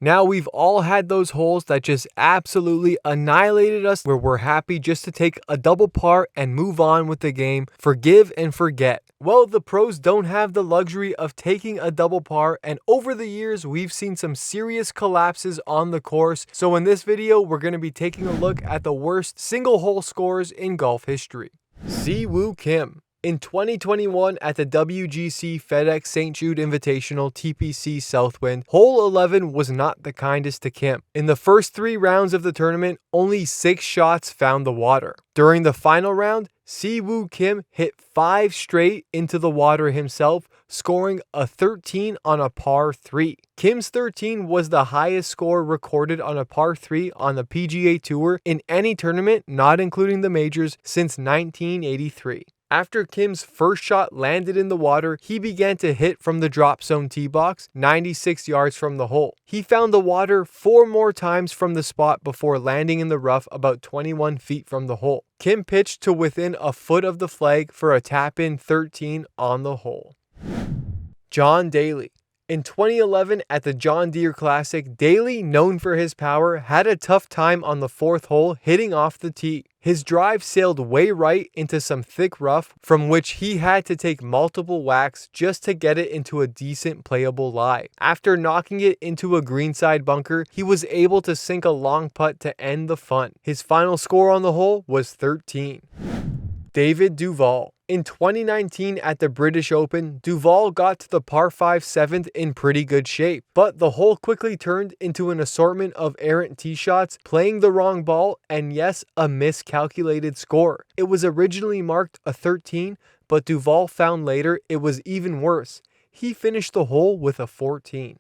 Now we've all had those holes that just absolutely annihilated us, where we're happy just to take a double par and move on with the game, forgive and forget. Well, the pros don't have the luxury of taking a double par, and over the years we've seen some serious collapses on the course. So in this video we're going to be taking a look at the worst single hole scores in golf history. Si-Woo Kim. In 2021 at the WGC FedEx St. Jude Invitational TPC Southwind, hole 11 was not the kindest to Kim. In the first 3 rounds of the tournament, only 6 shots found the water. During the final round, Si-Woo Kim hit 5 straight into the water himself, scoring a 13 on a par 3. Kim's 13 was the highest score recorded on a par 3 on the PGA Tour in any tournament, not including the majors, since 1983. After Kim's first shot landed in the water, he began to hit from the drop zone tee box, 96 yards from the hole. He found the water 4 more times from the spot before landing in the rough about 21 feet from the hole. Kim pitched to within a foot of the flag for a tap-in 13 on the hole. John Daly. In 2011 at the John Deere Classic, Daly, known for his power, had a tough time on the 4th hole hitting off the tee. His drive sailed way right into some thick rough, from which he had to take multiple whacks just to get it into a decent playable lie. After knocking it into a greenside bunker, he was able to sink a long putt to end the fun. His final score on the hole was 13. David Duval. In 2019 at the British Open, Duval got to the par 5 7th in pretty good shape, but the hole quickly turned into an assortment of errant tee shots, playing the wrong ball, and yes, a miscalculated score. It was originally marked a 13, but Duval found later it was even worse. He finished the hole with a 14.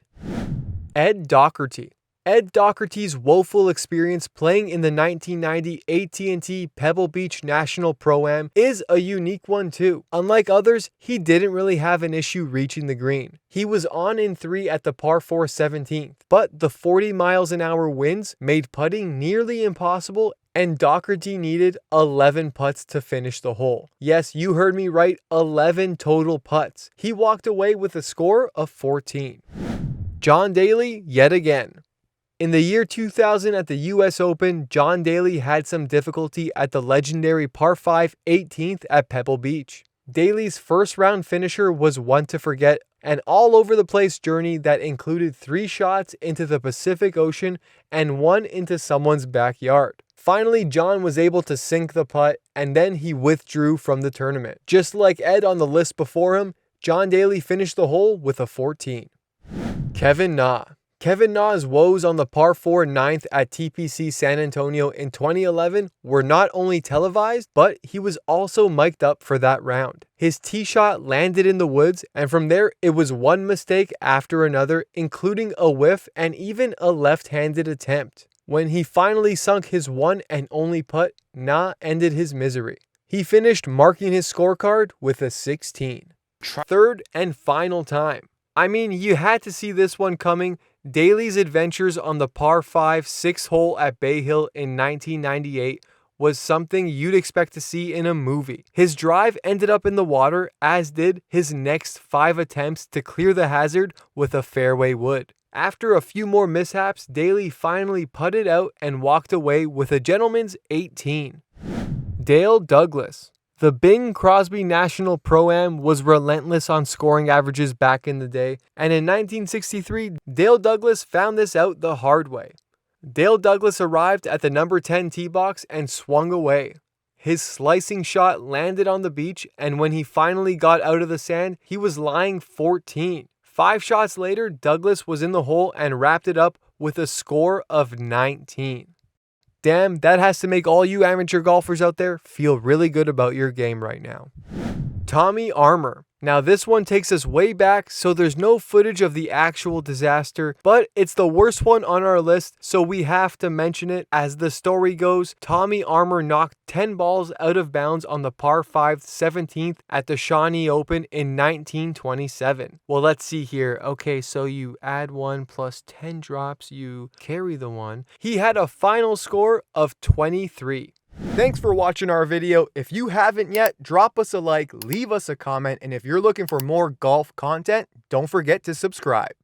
Ed Docherty. Ed Docherty's woeful experience playing in the 1990 AT&T Pebble Beach National Pro-Am is a unique one too. Unlike others, he didn't really have an issue reaching the green. He was on in 3 at the par 4 17th, but the 40 miles an hour winds made putting nearly impossible, and Docherty needed 11 putts to finish the hole. Yes, you heard me right, 11 total putts. He walked away with a score of 14. John Daly yet again. In the year 2000 at the US Open, John Daly had some difficulty at the legendary par 5 18th at Pebble Beach. Daly's first round finisher was one to forget, an all over the place journey that included 3 shots into the Pacific Ocean and 1 into someone's backyard. Finally, John was able to sink the putt, and then he withdrew from the tournament. Just like Ed on the list before him, John Daly finished the hole with a 14. Kevin Na. Kevin Na's woes on the par 4 9th at TPC San Antonio in 2011 were not only televised, but he was also mic'd up for that round. His tee shot landed in the woods, and from there it was one mistake after another, including a whiff and even a left-handed attempt. When he finally sunk his one and only putt, Na ended his misery. He finished marking his scorecard with a 16. Third and final time. I mean, you had to see this one coming. Daly's adventures on the par 5 6th hole at Bay Hill in 1998 was something you'd expect to see in a movie. His drive ended up in the water, as did his next 5 attempts to clear the hazard with a fairway wood. After a few more mishaps, Daly finally putted out and walked away with a gentleman's 18. Dale Douglas. The Bing Crosby National Pro-Am was relentless on scoring averages back in the day, and in 1963, Dale Douglas found this out the hard way. Dale Douglas arrived at the number 10 tee box and swung away. His slicing shot landed on the beach, and when he finally got out of the sand, he was lying 14. 5 shots later, Douglas was in the hole and wrapped it up with a score of 19. Damn, that has to make all you amateur golfers out there feel really good about your game right now. Tommy Armour. Now this one takes us way back, so there's no footage of the actual disaster, but it's the worst one on our list, so we have to mention it. As the story goes, Tommy Armour knocked 10 balls out of bounds on the par 5 17th at the Shawnee Open in 1927. Well, let's see here. Okay, so you add 1 plus 10 drops, you carry the 1. He had a final score of 23. Thanks for watching our video. If you haven't yet, drop us a like, leave us a comment, and if you're looking for more golf content, don't forget to subscribe.